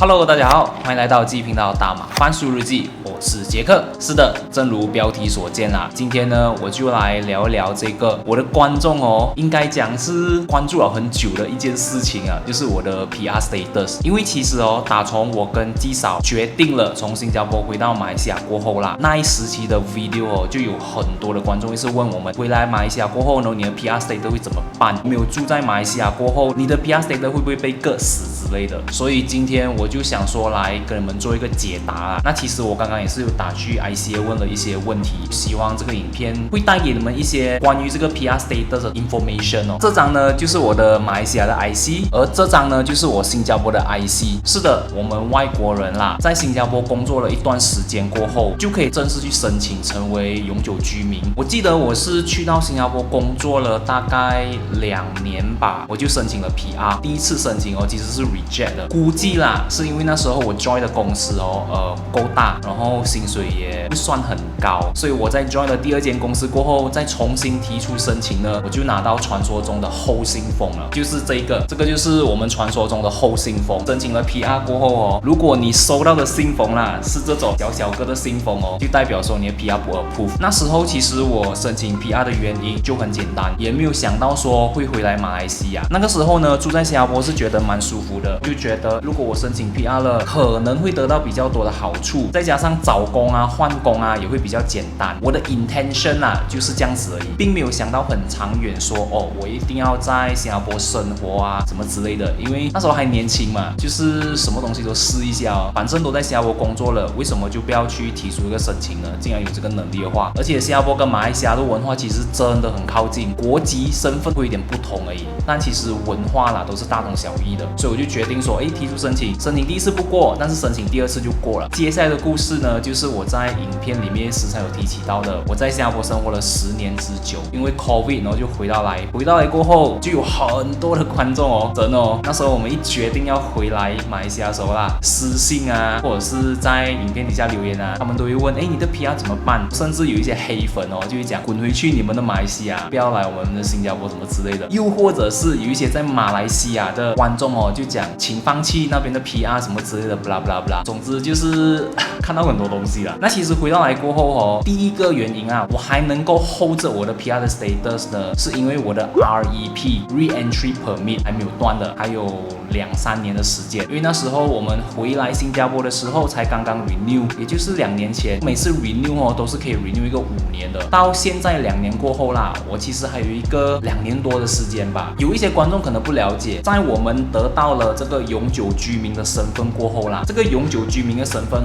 Hello， 大家好，欢迎来到记忆频道大马番薯日记，我是杰克。是的，正如标题所见啦，今天呢我就来聊一聊这个我的观众应该讲是关注了很久的一件事情啊，就是我的 PR status。因为其实打从我跟纪嫂决定了从新加坡回到马来西亚过后啦，那一时期的 video 就有很多的观众是问我们，回来马来西亚过后呢，你的 PR status 会怎么办？没有住在马来西亚过后，你的 PR status 会不会被割死之类的？所以今天我就想说来跟你们做一个解答啦。那其实我刚刚也是有打去 ICA 问了一些问题，希望这个影片会带给你们一些关于这个 PR status 的 information 这张呢就是我的马来西亚的 IC， 而这张呢就是我新加坡的 IC。是的，我们外国人啦，在新加坡工作了一段时间过后，就可以正式去申请成为永久居民。我记得我是去到新加坡工作了大概2年吧，我就申请了 PR。第一次申请其实是 reject 的，估计啦是因为那时候我 join 的公司够大，然后薪水也不算很高，所以我在 join 了第二间公司过后，再重新提出申请呢，我就拿到传说中的后信封了，就是这个就是我们传说中的后信封。申请了 PR 过后如果你收到的信封啦是这种小小个的信封就代表说你的 PR 不 approve。那时候其实我申请 PR 的原因就很简单，也没有想到说会回来马来西亚。那个时候呢，住在新加坡是觉得蛮舒服的，就觉得如果我申请 PR 了，可能会得到比较多的好处，再加上找工啊、换工啊也会比较简单。我的 intention 就是这样子而已，并没有想到很长远说我一定要在新加坡生活啊什么之类的，因为那时候还年轻嘛，就是什么东西都试一下反正都在新加坡工作了，为什么就不要去提出一个申请呢？既然有这个能力的话，而且新加坡跟马来西亚的文化其实真的很靠近，国籍身份会有点不同而已，但其实文化啦都是大同小异的，所以我就决定说提出申请第一次不过，但是申请第二次就过了。接下来的故事呢，就是我在影片里面时常有提起到的，我在新加坡生活了10年之久，因为 COVID 然后就回到来过后，就有很多的观众真的那时候我们一决定要回来马来西亚的时候啦，私信啊，或者是在影片底下留言啊，他们都会问你的 PR 怎么办？甚至有一些黑粉就会讲滚回去你们的马来西亚，不要来我们的新加坡什么之类的。又或者是有一些在马来西亚的观众就讲请放弃那边的 PR 什么之类的 blah blah blah。 总之就是看到很多东西啦。那其实回到来过后第一个原因我还能够 hold 着我的 PR 的 status 呢，是因为我的 REP Re-entry Permit 还没有断的，还有2-3年的时间。因为那时候我们回来新加坡的时候才刚刚 renew， 也就是2年前，每次 renew 都是可以 renew 一个5年的。到现在2年过后啦，我其实还有一个2年多的时间吧。有一些观众可能不了解，在我们得到了这个永久居民的身份过后啦，这个永久居民的身份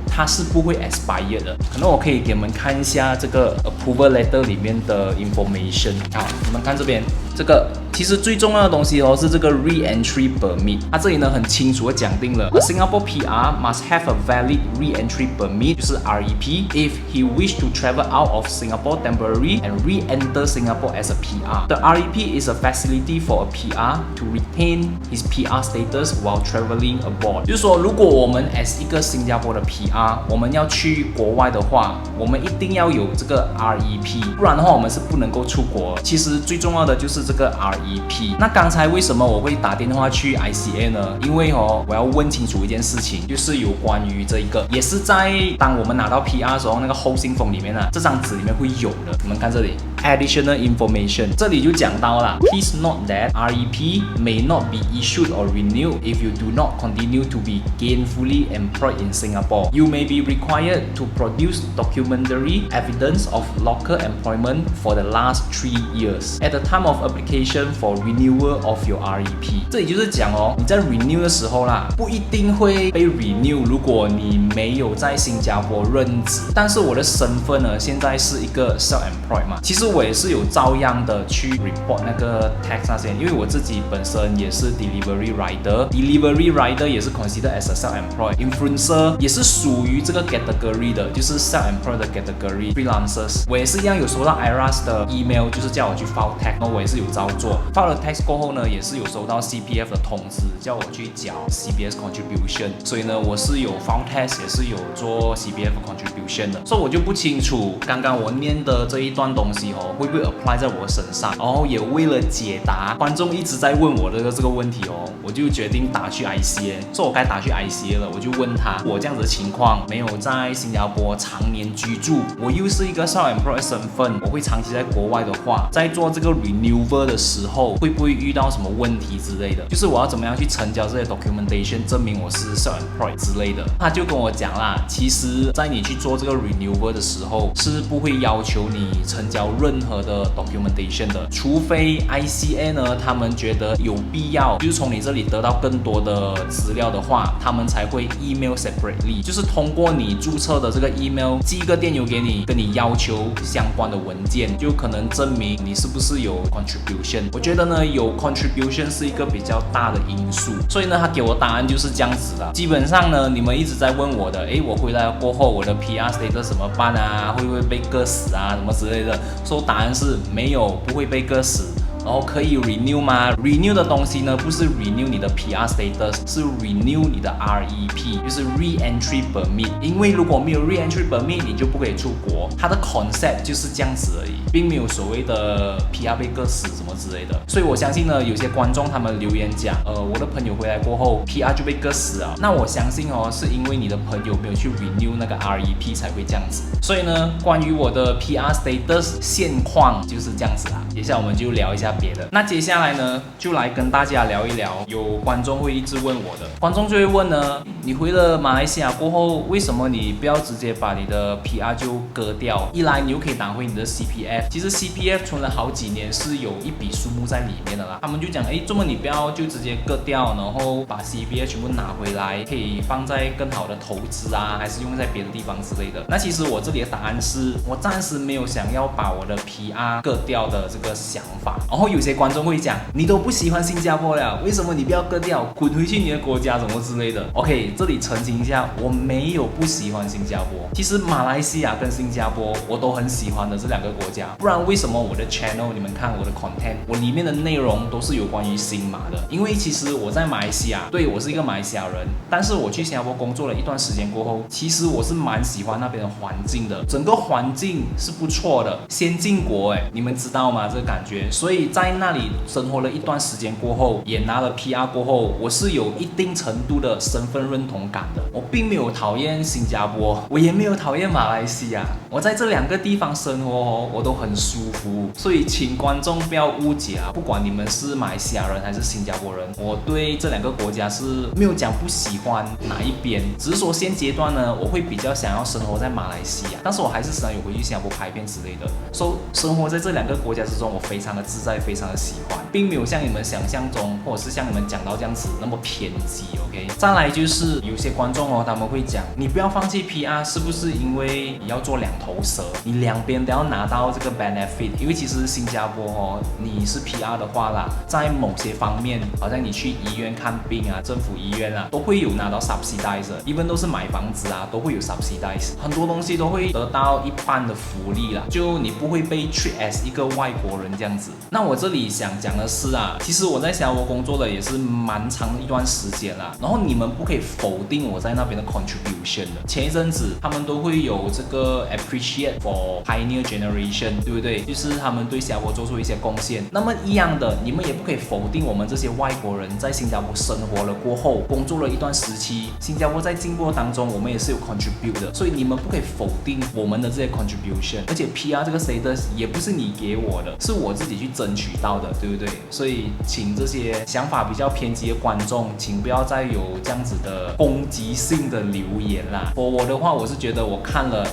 它是不会 expire 的。可能我可以给你们看一下这个 approval letter 里面的 information。好，你们看这边，这个其实最重要的东西是这个 Re-entry Permit。它这里呢很清楚的讲定了 ，A Singapore PR must have a valid Re-entry Permit， 就是 REP if he wish to travel out of Singapore temporarily and re-enter Singapore as a PR. The REP is a facility for a PR to retain his PR status while traveling abroad。就是说，如果我们 as 一个新加坡的 PR， 我们要去国外的话，我们一定要有这个 REP， 不然的话我们是不能够出国。其实最重要的就是这个 REP。那刚才为什么我会打电话去 ICA 呢？因为我要问清楚一件事情，就是有关于这一个，也是在当我们拿到 PR 的时候，那个后信封里面这张纸里面会有的。你们看这里 ，additional information， 这里就讲到了 ，Please note that REP may not be issued or renewed if you do not continue to be gainfully employed in Singapore. You may be required to produce documentary evidence of local employment for the last 3 years at the time of application for renewal of your REP。 这里就是讲你在 renew 的时候啦，不一定会被 renew， 如果你没有在新加坡任职。但是我的身份呢，现在是一个 self-employed 嘛，其实我也是有照样的去 report 那个 tax 那些，因为我自己本身也是 delivery rider 也是 considered as a self-employed influencer， 也是属属于这个 category 的，就是 self-employed 的 category freelancers。我也是一样有收到 IRAS 的 email， 就是叫我去 file tax， 然后我也是有照做。file 了 tax 过后呢，也是有收到 CPF 的通知，叫我去缴 CBS contribution。所以呢，我是有 file tax， 也是有做 CPF contribution 的。所以我就不清楚刚刚我念的这一段东西会不会 apply 在我身上。然后也为了解答观众一直在问我的这个问题我就决定打去 ICA。所以我该打去 ICA 了，我就问他，我这样子的情况没有在新加坡常年居住，我又是一个 self-employed 身份，我会长期在国外的话，在做这个 renewal 的时候，会不会遇到什么问题之类的？就是我要怎么样去成交这些 documentation， 证明我是 self-employed 之类的。他就跟我讲啦，其实在你去做这个 renewal 的时候，是不会要求你成交任何的 documentation 的，除非 ICA 呢，他们觉得有必要，就是从你这里得到更多的资料的话，他们才会 email separately， 就是通过你注册的这个 email 寄一个电邮给你，跟你要求相关的文件，就可能证明你是不是有 contribution。我觉得呢，有 contribution 是一个比较大的因素，所以呢，他给我答案就是这样子的。基本上呢，你们一直在问我的，我回来过后我的 PR status 怎么办啊？会不会被割死啊？什么之类的？所以答案是没有，不会被割死。然后可以 renew 吗 ？renew 的东西呢，不是 renew 你的 PR status， 是 renew 你的 REP， 就是 re-entry permit。因为如果没有 re-entry permit， 你就不可以出国。它的 concept 就是这样子而已，并没有所谓的 PR 被割死什么之类的。所以我相信呢，有些观众他们留言讲，我的朋友回来过后 PR 就被割死了。那我相信是因为你的朋友没有去 renew 那个 REP 才会这样子。所以呢，关于我的 PR status 现况就是这样子啦。接下来我们就聊一下别的。那接下来呢，就来跟大家聊一聊，有观众会一直问我的，观众就会问呢，你回了马来西亚过后，为什么你不要直接把你的 PR 就割掉？一来你又可以拿回你的 CPF， 其实 CPF 存了好几年是有一笔数目在里面的啦。他们就讲，这么你不要就直接割掉，然后把 CPF 全部拿回来，可以放在更好的投资啊，还是用在别的地方之类的。那其实我这里的答案是，我暂时没有想要把我的 PR 割掉的这个想法。然后有些观众会讲，你都不喜欢新加坡了，为什么你不要割掉，滚回去你的国家什么之类的 ？OK， 这里澄清一下，我没有不喜欢新加坡。其实马来西亚跟新加坡我都很喜欢的这两个国家，不然为什么我的 channel 你们看我的 content， 我里面的内容都是有关于新马的？因为其实我在马来西亚，对我是一个马来西亚人，但是我去新加坡工作了一段时间过后，其实我是蛮喜欢那边的环境的，整个环境是不错的，先进国你们知道吗？这个感觉，所以在那里生活了一段时间过后，也拿了 PR 过后，我是有一定程度的身份认同感的。我并没有讨厌新加坡，我也没有讨厌马来西亚，我在这两个地方生活我都很舒服。所以请观众不要误解不管你们是马来西亚人还是新加坡人，我对这两个国家是没有讲不喜欢哪一边，只是说现阶段呢，我会比较想要生活在马来西亚，但是我还是时常有回去新加坡拍片之类的。所以生活在这两个国家之中，我非常的自在，非常的喜欢，并没有像你们想象中，或者是像你们讲到这样子那么偏激。OK， 再来就是有些观众他们会讲，你不要放弃 PR， 是不是因为你要做两头蛇，你两边都要拿到这个 benefit？ 因为其实新加坡你是 PR 的话啦，在某些方面，好像你去医院看病政府医院都会有拿到 subsidize，even 都是买房子都会有 subsidize， 很多东西都会得到一半的福利啦，就你不会被 treat as 一个外国人这样子。那我这里想讲的是其实我在新加坡工作的也是蛮长的一段时间啦，然后你们不可以否定我在那边的 contribution 的。前一阵子他们都会有这个 appreciate for pioneer generation， 对不对？就是他们对新加坡做出一些贡献。那么一样的，你们也不可以否定我们这些外国人在新加坡生活了过后，工作了一段时期，新加坡在进步当中，我们也是有 contribute 的，所以你们不可以否定我们的这些 contribution。而且 PR 这个 status 也不是你给我的，是我自己去争取到的，对不对？所以请这些想法比较偏激的观众，请不要再有这样子的攻击性的留言啦。我的话，我是觉得我看了，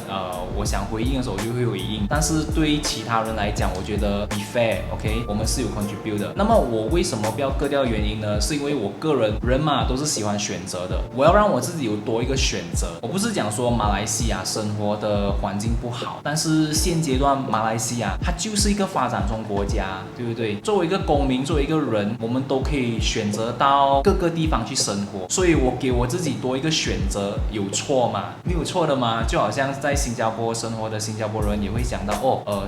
我想回应的时候我就会回应，但是对于其他人来讲，我觉得 be fair，OK， 我们是有 contribute 的。那么我为什么不要割掉的原因呢？是因为我个人嘛都是喜欢选择的，我要让我自己有多一个选择。我不是讲说马来西亚生活的环境不好，但是现阶段马来西亚它就是一个发展中国家，对不对？作为一个公民，作为一个人，我们都可以选择到各个地方去生活。所以我给我我自己多一个选择，有错吗？没有错的嘛。就好像在新加坡生活的新加坡人也会想到，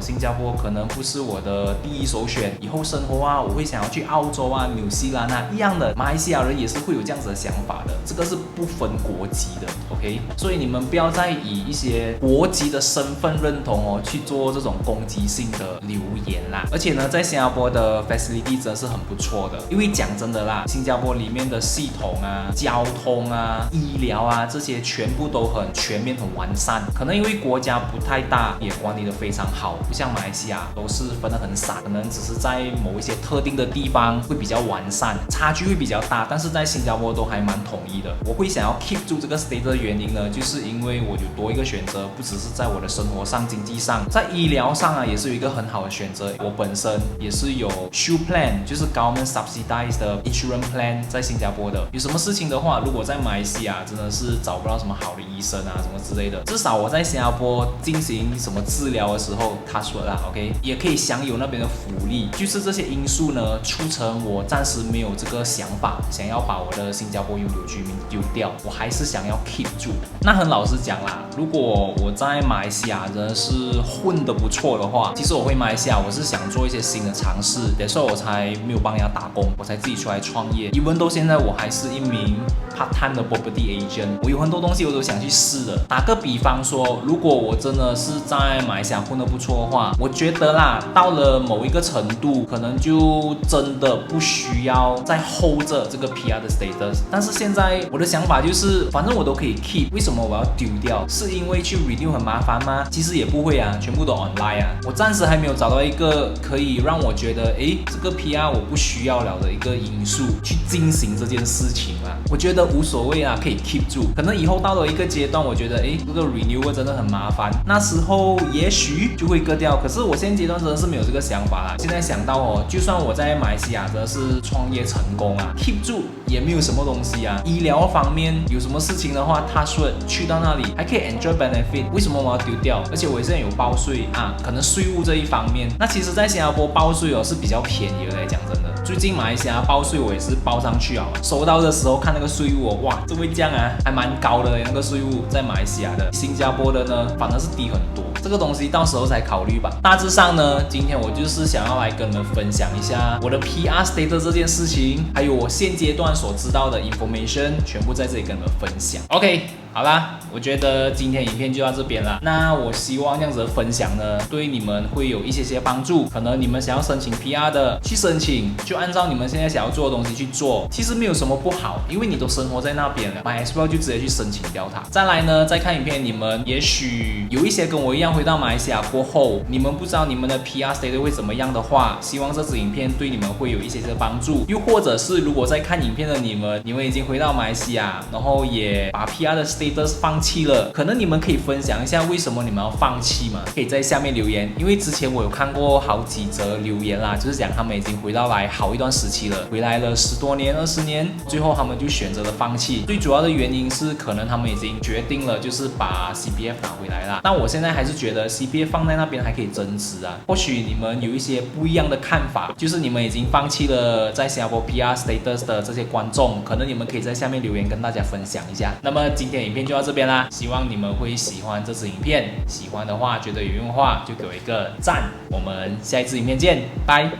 新加坡可能不是我的第一首选，以后生活啊，我会想要去澳洲啊、纽西兰啊一样的。马来西亚人也是会有这样子的想法的，这个是不分国籍的 ，OK？ 所以你们不要再以一些国籍的身份认同去做这种攻击性的留言啦。而且呢，在新加坡的 facility 真的是很不错的，因为讲真的啦，新加坡里面的系统啊、交通啊、医疗啊这些全部都很全面、很完善。可能因为国家不太大，也管理得非常好，不像马来西亚都是分得很散，可能只是在某一些特定的地方会比较完善，差距会比较大。但是在新加坡都还蛮统一的。我会想要 keep 住这个 state 的原因呢，就是因为我有多一个选择，不只是在我的生活上、经济上，在医疗上啊，也是有一个很好的选择。我本身也是有 Shield Plan， 就是 Government Subsidized 的 Insurance Plan， 在新加坡的。有什么事情的话，如果在马来西亚真的是找不到什么好的医生啊，什么之类的，至少我在新加坡进行什么治疗的时候，他说啦 ，OK， 也可以享有那边的福利。就是这些因素呢，促成我暂时没有这个想法，想要把我的新加坡永久居民丢掉，我还是想要 keep 住。那很老实讲啦，如果我在马来西亚真的是混得不错的话，其实我回马来西亚，我是想做一些新的尝试，所以我才没有帮人家打工，我才自己出来创业。even 到现在我还是一名 part-time 的 property agent， 我有很多东西我都想去试的。打个比方说，如果我真的是在马来西亚混得不错的话，我觉得啦，到了某一个程度，可能就真的不需要再 hold 着这个 PR 的 status。但是现在我的想法就是，反正我都可以 keep， 为什么我要丢掉？是因为去 renew 很麻烦吗？其实也不会啊，全部都 online 啊。我暂时还没有找到一个可以让我觉得，这个 PR 我不需要了的一个因素去进行这件事情啊。我觉得无所谓啊，可以 keep 住。可能以后到了一个阶段，我觉得，这个 renew 真的很麻烦，那时候也许就会割掉。可是我现阶段真的是没有这个想法啦。现在想到就算我在马来西亚真的是创业成功啊 ，keep 住也没有什么东西啊。医疗方面有什么事情的话，他说去到那里还可以 enjoy benefit， 为什么我要丢掉？而且我现在有报税啊，可能税务这一方面，那其实在新加坡报税是比较便宜的，讲真的。最近马来西亚报税我也是报上去啊，收到的时候看那个税务哇，这会这样啊，还蛮高的那个税务，在马来西亚的，新加坡的呢反而是低很多。这个东西到时候再考虑吧。大致上呢，今天我就是想要来跟你们分享一下我的 PR status 这件事情，还有我现阶段所知道的 information， 全部在这里跟你们分享。OK。好啦，我觉得今天影片就到这边啦。那我希望这样子的分享呢，对你们会有一些帮助。可能你们想要申请 PR 的，去申请，就按照你们现在想要做的东西去做。其实没有什么不好，因为你都生活在那边了 ，might as well 就直接去申请掉它。再来呢，再看影片，你们也许有一些跟我一样回到马来西亚过后，你们不知道你们的 PR status 会怎么样的话，希望这支影片对你们会有一些帮助。又或者是如果在看影片的你们已经回到马来西亚，然后也把 PR 的 status放弃了，可能你们可以分享一下为什么你们要放弃嘛？可以在下面留言，因为之前我有看过好几则留言啦，就是讲他们已经回到来好一段时期了，回来了10多年、20年，最后他们就选择了放弃。最主要的原因是可能他们已经决定了，就是把 CPF 拿回来啦。但我现在还是觉得 CPF 放在那边还可以增值啊。或许你们有一些不一样的看法，就是你们已经放弃了在新加坡 PR status 的这些观众，可能你们可以在下面留言跟大家分享一下。那么今天影片就到这边啦，希望你们会喜欢这支影片。喜欢的话，觉得有用的话，就给我一个赞。我们下一支影片见，拜。